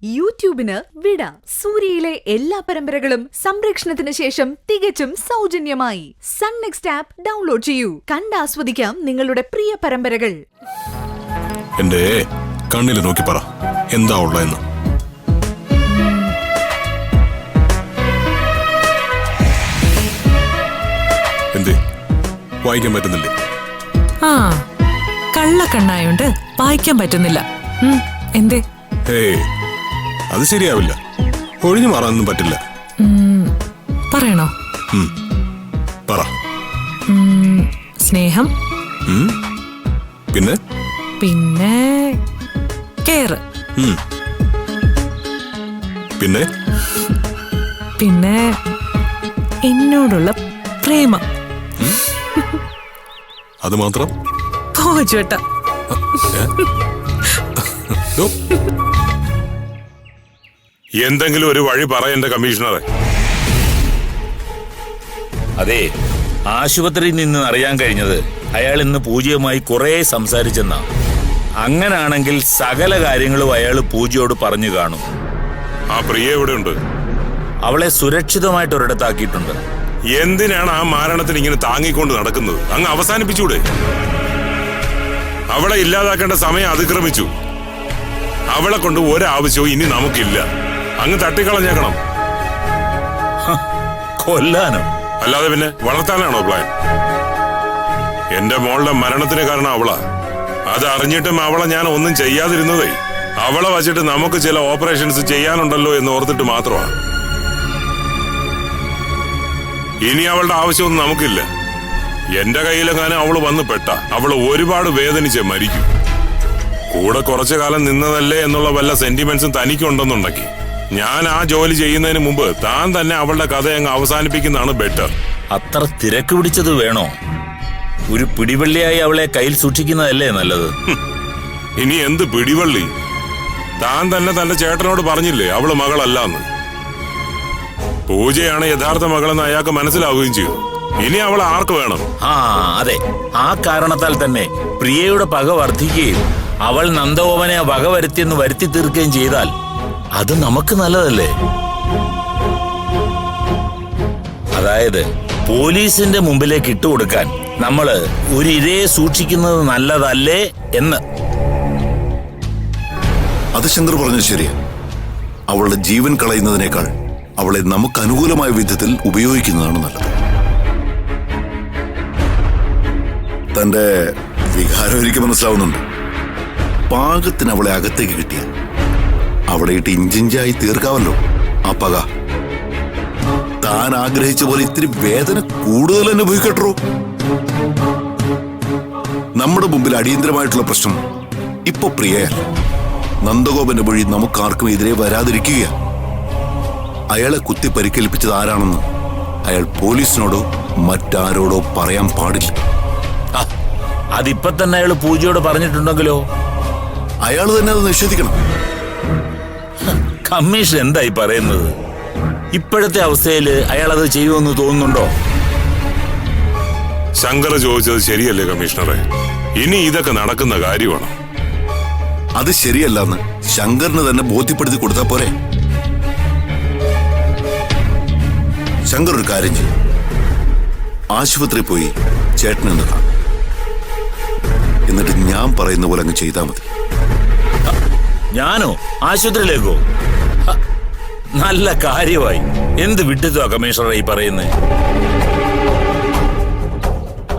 യൂട്യൂബിന് വിട. സൂര്യയിലെ എല്ലാ പരമ്പരകളും സംരക്ഷണത്തിന് ശേഷം തികച്ചും സൗജന്യമായി സൺ നെക്സ്റ്റ് ആപ്പ് ഡൗൺലോഡ് ചെയ്യൂ. കണ്ടാസ്വദിക്കാം നിങ്ങളുടെ പ്രിയ പരമ്പരകൾ. എന്റെ കണ്ണിൽ നോക്കി പറ എന്താ ഉള്ളതെന്ന്. എന്തേ വായിക്കാൻ പറ്റുന്നില്ലേ? ആ, കള്ളക്കണ്ണായോണ്ട് വായിക്കാൻ പറ്റുന്നില്ല. എന്തേ? ഏയ്, അത് ശരിയാവില്ല. ഒഴിഞ്ഞു മാറാനൊന്നും പറ്റില്ല. പറയണോ? പറ. സ്നേഹം, പിന്നെ പിന്നെ കെയർ, പിന്നെ പിന്നെ എന്നോടുള്ള പ്രേമം. അത് മാത്രം? പോചേട്ട, എന്തെങ്കിലും ഒരു വഴി പറ എന്റെ കമ്മീഷണറെ. അതെ, ആശുപത്രിയിൽ നിന്ന് അറിയാൻ കഴിഞ്ഞത് അയാൾ ഇന്ന് പൂജയുമായി കുറെ സംസാരിച്ചെന്നാ. അങ്ങനാണെങ്കിൽ സകല കാര്യങ്ങളും അയാൾ പൂജയോട് പറഞ്ഞു കാണും. ആ പ്രിയ എവിടെ ഉണ്ട്? അവളെ സുരക്ഷിതമായിട്ട് ഒരിടത്താക്കിയിട്ടുണ്ട്. എന്തിനാണ് ആ മാരണത്തിന് ഇങ്ങനെ താങ്ങിക്കൊണ്ട് നടക്കുന്നത്? അങ്ങ് അവസാനിപ്പിച്ചൂടെ? അവളെ ഇല്ലാതാക്കേണ്ട സമയം അതിക്രമിച്ചു. അവളെ കൊണ്ട് ഒരാവശ്യവും ഇനി നമുക്കില്ല. അങ്ങ് തട്ടിക്കളഞ്ഞേക്കണം. കൊല്ലാനോ? അല്ലാതെ പിന്നെ വളർത്താനാണോ പ്ലാൻ? എന്റെ മോളുടെ മരണത്തിന് കാരണം അവളാ. അത് അറിഞ്ഞിട്ടും അവളെ ഞാൻ ഒന്നും ചെയ്യാതിരുന്നതേ അവളെ വച്ചിട്ട് നമുക്ക് ചില ഓപ്പറേഷൻസ് ചെയ്യാനുണ്ടല്ലോ എന്ന് ഓർത്തിട്ട് മാത്രമാണ്. ഇനി അവളുടെ ആവശ്യമൊന്നും നമുക്കില്ല. എന്റെ കയ്യിലെങ്ങാനും അവള് വന്ന് പെട്ട അവള് ഒരുപാട് വേദനിച്ച് മരിക്കും. കൂടെ കുറച്ചു കാലം നിന്നതല്ലേ എന്നുള്ള വല്ല സെന്റിമെന്റ്സും തനിക്കുണ്ടെന്നുണ്ടെങ്കിൽ ഞാൻ ആ ജോലി ചെയ്യുന്നതിന് മുമ്പ് താൻ തന്നെ അവളുടെ കഥ അങ്ങ് അവസാനിപ്പിക്കുന്നതാണ് ബെറ്റർ. അത്ര തിരക്ക് പിടിച്ചത് വേണോ? ഒരു പിടിവള്ളിയായി അവളെ കയ്യിൽ സൂക്ഷിക്കുന്നതല്ലേ നല്ലത്. ഇനി എന്ത് പിടിവള്ളി? താൻ തന്നെ തന്റെ ചേട്ടനോട് പറഞ്ഞില്ലേ അവള് മകളല്ലാന്ന്? പൂജയാണ് യഥാർത്ഥ മകളെന്ന് അയാൾക്ക് മനസ്സിലാവുകയും ചെയ്തു. ഇനി അവൾ ആർക്ക് വേണം? ആ അതെ, ആ കാരണത്താൽ തന്നെ പ്രിയയുടെ പക വർദ്ധിക്കുകയും അവൾ നന്ദഗോപനെ വക വരുത്തിയെന്ന് വരുത്തി തീർക്കുകയും ചെയ്താൽ അത് നമുക്ക് നല്ലതല്ലേ? അതായത് പോലീസിന്റെ മുമ്പിലേക്ക് ഇട്ടുകൊടുക്കാൻ നമ്മള് ഒരു ഇരയെ സൂക്ഷിക്കുന്നത് നല്ലതല്ലേ എന്ന്. അത് ശങ്കർ പറഞ്ഞത് ശരിയാ. അവളുടെ ജീവൻ കളയുന്നതിനേക്കാൾ അവളെ നമുക്ക് അനുകൂലമായ വിധത്തിൽ ഉപയോഗിക്കുന്നതാണ് നല്ലത്. തന്റെ വികാരം എനിക്ക് മനസ്സിലാവുന്നുണ്ട്. പാകത്തിന് അവളെ അകത്തേക്ക് കിട്ടിയ അവളെ ഇട്ട് ഇഞ്ചിഞ്ചായി തീർക്കാവല്ലോ ആ പക. താൻ ആഗ്രഹിച്ച പോലെ ഇത്തിരി വേദന കൂടുതൽ അനുഭവിക്കട്ടോ. നമ്മുടെ മുമ്പിൽ അടിയന്തരമായിട്ടുള്ള പ്രശ്നം ഇപ്പൊ പ്രിയയല്ല, നന്ദഗോപന്റെ വഴി നമുക്കാർക്കും എതിരെ വരാതിരിക്കുക. അയാളെ കുത്തി പരിക്കേൽപ്പിച്ചത് ആരാണെന്ന് അയാൾ പോലീസിനോടോ മറ്റാരോടോ പറയാൻ പാടില്ല. അതിപ്പോ തന്നെ അയാൾ പൂജയോട് പറഞ്ഞിട്ടുണ്ടെങ്കിലോ? അയാൾ തന്നെ അത് നിഷേധിക്കണം. കമ്മീഷൻ എന്തായി പറയുന്നത്? ഇപ്പോഴത്തെ അവസ്ഥയിൽ അയാൾ അത് ചെയ്യുമെന്ന് തോന്നുന്നുണ്ടോ? ശങ്കർ ചോദിച്ചത് ശരിയല്ലേ കമ്മീഷണറെ? ഇനി ഇതൊക്കെ നടക്കുന്ന കാര്യമാണ്. അത് ശരിയല്ലെന്ന് ശങ്കറിന് തന്നെ ബോധ്യപ്പെടുത്തി കൊടുത്താൽ പോരെ? ശങ്കർ ഒരു കാര്യം ചെയ്യും, ആശുപത്രി പോയി ചേട്ടനെന്ന് കാണും. എന്നിട്ട് ഞാൻ പറയുന്ന പോലെ അങ്ങ് ചെയ്താൽ മതി. ഞാനോ ആശുപത്രിയിലേക്കോ? നല്ല കാര്യമായി. എന്ത് വിട്ടിത്തോ കമ്മീഷണർ ഈ പറയുന്നേ?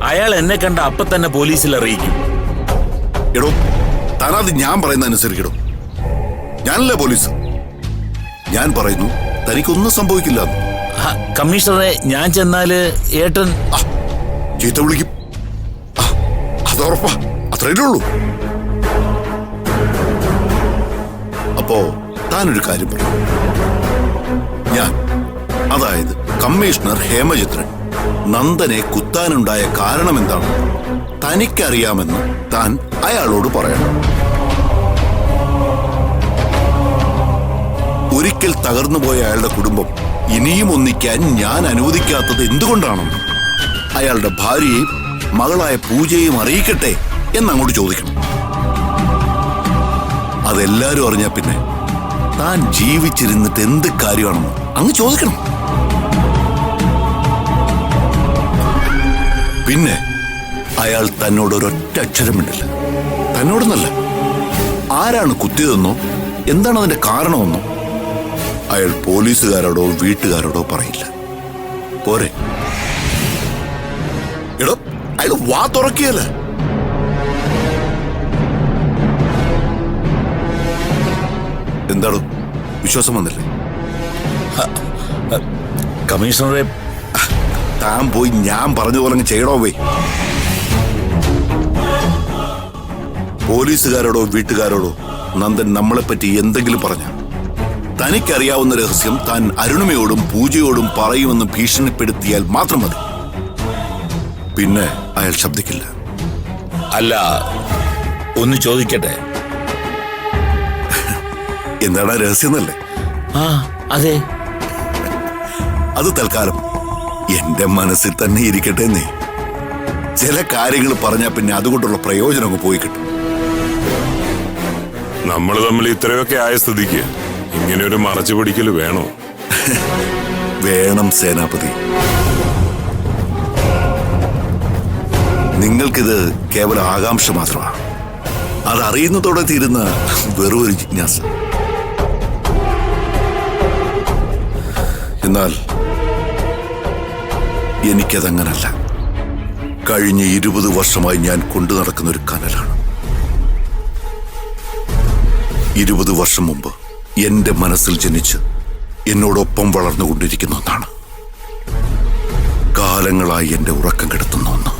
അയാൾ എന്നെ കണ്ട അപ്പൊ തന്നെ പോലീസിൽ അറിയിക്കും. എടോ, താനത് ഞാൻ പറയുന്ന അനുസരിക്കടോ. ഞാനല്ലേ പോലീസ്. ഞാൻ പറയുന്നു തനിക്കൊന്നും സംഭവിക്കില്ല. കമ്മീഷണറെ, ഞാൻ ചെന്നാല് ഏട്ടൻ ചീത്ത വിളിക്കും. അതുറപ്പാ, അത്രേ ഉള്ളൂ. അപ്പോ താനൊരു കാര്യം പറയും. ഞാൻ, അതായത് കമ്മീഷണർ ഹേമചന്ദ്രൻ, നന്ദനെ കുത്താനുണ്ടായ കാരണം എന്താണ് തനിക്കറിയാമെന്ന് താൻ അയാളോട് പറയണം. ഒരിക്കൽ തകർന്നുപോയ അയാളുടെ കുടുംബം ഇനിയും ഒന്നിക്കാൻ ഞാൻ അനുവദിക്കാത്തത് എന്തുകൊണ്ടാണെന്ന് അയാളുടെ ഭാര്യയെയും മകളായ പൂജയെയും അറിയിക്കട്ടെ എന്നങ്ങോട്ട് ചോദിക്കണം. അതെല്ലാരും അറിഞ്ഞാ പിന്നെ താൻ ജീവിച്ചിരുന്നിട്ട് എന്ത് കാര്യമാണെന്ന് അങ്ങ് ചോദിക്കണം. പിന്നെ അയാൾ തന്നോട് ഒരൊറ്റ അക്ഷരമിണ്ടില്ല. തന്നോടൊന്നല്ല, ആരാണ് കുത്തിയതെന്നോ എന്താണ് അതിന്റെ കാരണമെന്നോ അയാൾ പോലീസുകാരോടോ വീട്ടുകാരോടോ പറയില്ല. പോരെ? എടോ, അയാൾ വാ തുറക്കിയല്ല. എന്താണോ വിശ്വാസം വന്നില്ലേ? കമ്മീഷണറെ, താൻ പോയി ഞാൻ പറഞ്ഞ പോലെ ചെയ്യണോ പോയി. പോലീസുകാരോടോ വീട്ടുകാരോടോ നന്ദൻ നമ്മളെപ്പറ്റി എന്തെങ്കിലും പറഞ്ഞ തനിക്കറിയാവുന്ന രഹസ്യം താൻ അരുണിമയോടും പൂജയോടും പറയുമെന്ന് ഭീഷണിപ്പെടുത്തിയാൽ മാത്രം മതി. പിന്നെ അയാൾ ശബ്ദിക്കില്ല. അല്ല, ഒന്ന് ചോദിക്കട്ടെ. എന്താണ് രഹസ്യം എന്നല്ലേ? ആ അതെ. അത് തൽക്കാലം എന്റെ മനസ്സിൽ തന്നെ ഇരിക്കട്ടെ എന്നേ. ചില കാര്യങ്ങൾ പറഞ്ഞാൽ പിന്നെ അതുകൊണ്ടുള്ള പ്രയോജനം അങ്ങ് പോയി കിട്ടും. നമ്മൾ തമ്മിൽ ഇത്രയൊക്കെ ആയ സ്ഥിതിക്ക് ഇങ്ങനെ ഒരു മറച്ചു പിടിക്കൽ വേണോ? വേണം സേനാപതി. നിങ്ങൾക്കിത് കേവലം ആകാംക്ഷ മാത്രമാണ്. അതറിയുന്നതോടെ തീരുന്ന വെറും ഒരു ജിജ്ഞാസ. എന്നാൽ എനിക്കതങ്ങനല്ല. കഴിഞ്ഞ 20 വർഷമായി ഞാൻ കൊണ്ടു നടക്കുന്ന ഒരു കനലാണ്. 20 വർഷം മുമ്പ് എന്റെ മനസ്സിൽ ജനിച്ച് എന്നോടൊപ്പം വളർന്നുകൊണ്ടിരിക്കുന്ന ഒന്നാണ്. കാലങ്ങളായി എന്റെ ഉറക്കം കെടുത്തുന്ന ഒന്ന്.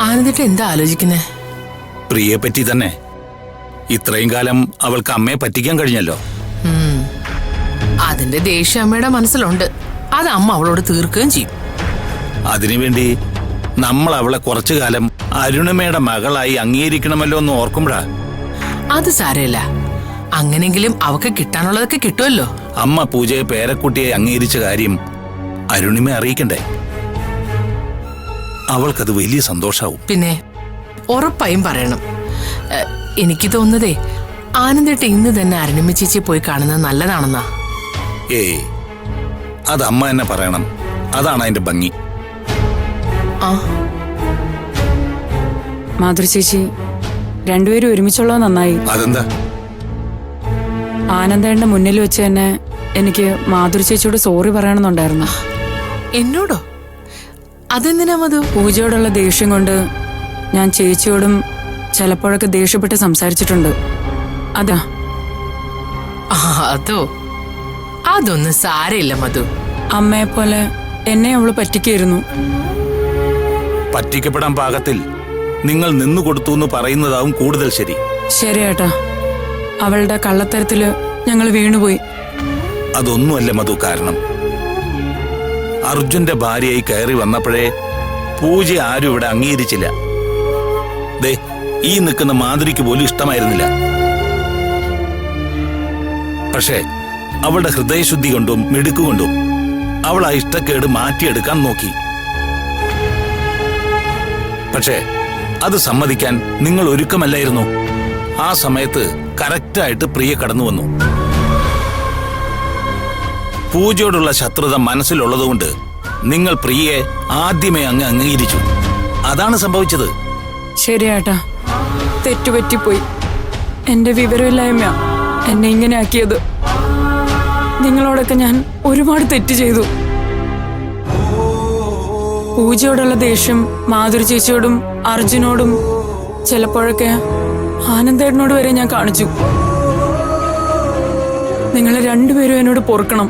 ആനന്ദിട്ട് എന്താ ആലോചിക്കുന്നേ? പ്രിയെ പറ്റി തന്നെ. ഇത്രയും കാലം അവൾക്ക് അമ്മയെ പറ്റിക്കാൻ കഴിഞ്ഞല്ലോ. അതിന്റെ ദേഷ്യം അമ്മയുടെ മനസ്സിലുണ്ട്. അത് അമ്മ അവളോട് തീർക്കുകയും ചെയ്യും. അതിനുവേണ്ടി നമ്മൾ അവളെ കുറച്ചു കാലം അരുണിമയുടെ മകളായി അംഗീകരിക്കണമല്ലോ എന്ന് ഓർക്കുമ്പോഴാ. അത് സാരമില്ല. അങ്ങനെങ്കിലും അവക്ക് കിട്ടാനുള്ളതൊക്കെ കിട്ടുമല്ലോ. അമ്മ പൂജയെ പേരക്കുട്ടിയെ അംഗീകരിച്ച കാര്യം അരുണിമയെ അറിയിക്കണ്ടേ? അവൾക്കത് വലിയ സന്തോഷാവും. പിന്നെ ഉറപ്പായും പറയണം. എനിക്ക് തോന്നുന്നതേ ആനന്ദേട്ട ഇന്ന് തന്നെ അരുണിമ ചേച്ചിയെ പോയി കാണുന്നത് നല്ലതാണെന്നാ. ഏയ്, അത് അമ്മ തന്നെ പറയണം. അതാണ് അതിന്റെ ഭംഗി. മാധുരി ചേച്ചി, രണ്ടുപേരും ഒരുമിച്ചുള്ളത് നന്നായി. അതെന്താ? ആനന്ദേട്ടന്റെ മുന്നിൽ വെച്ച് തന്നെ എനിക്ക് മാധുരി ചേച്ചിയോട് സോറി പറയണമെന്നുണ്ടായിരുന്നു. എന്നോടോ? അതെന്തിനാ മധു? പൂജയോടുള്ള ദേഷ്യം കൊണ്ട് ഞാൻ ചേച്ചിയോടും ചിലപ്പോഴൊക്കെ ദേഷ്യപ്പെട്ട് സംസാരിച്ചിട്ടുണ്ട്. അതാ. അതോ? അതൊന്നും സാരമില്ല മധു. അമ്മയെ പോലെ എന്നെ അവള് പറ്റിക്കായിരുന്നു. പറ്റിക്കപ്പെടാൻ പാകത്തിൽ നിങ്ങൾ നിന്നുകൊടുത്തു എന്ന് പറയുന്നതാവും കൂടുതൽ ശരി. ശരിയേട്ടാ, അവളുടെ കള്ളത്തരത്തില് ഞങ്ങൾ വീണുപോയി. അതൊന്നുമല്ല മധു കാരണം. അർജുന്റെ ഭാര്യയായി കയറി വന്നപ്പോഴേ പൂജ ആരും ഇവിടെ അംഗീകരിച്ചില്ല. ദേ, ഈ നിൽക്കുന്ന മാധുരിക്ക് പോലും ഇഷ്ടമായിരുന്നില്ല. പക്ഷേ അവളുടെ ഹൃദയശുദ്ധി കൊണ്ടും മിടുക്കുകൊണ്ടും അവൾ ആ ഇഷ്ടക്കേട് മാറ്റിയെടുക്കാൻ നോക്കി. പക്ഷേ അത് സമ്മതിക്കാൻ നിങ്ങൾ ഒരുക്കമല്ലായിരുന്നു. ആ സമയത്ത് കറക്റ്റായിട്ട് പ്രിയ കടന്നു വന്നു. പൂജയോടുള്ള ശത്രുത മനസ്സിലുള്ളതുകൊണ്ട് നിങ്ങൾ പ്രിയയെ ആദ്യമേ അങ്ങ് അംഗീകരിച്ചു. അതാണ് സംഭവിച്ചത്. ശരിയേട്ടാ, തെറ്റുപറ്റിപ്പോയി. എന്റെ വിവരമില്ലായ്മ എന്നെ ഇങ്ങനെ ആക്കിയത്. നിങ്ങളോടൊക്കെ ഞാൻ ഒരുപാട് തെറ്റ് ചെയ്തു. പൂജയോടുള്ള ദേഷ്യം മാധുരി ചേച്ചിയോടും അർജുനോടും ചിലപ്പോഴൊക്കെ ആനന്ദേട്ടനോട് വരെ ഞാൻ കാണിച്ചു. നിങ്ങൾ രണ്ടുപേരും എന്നോട് പൊറുക്കണം.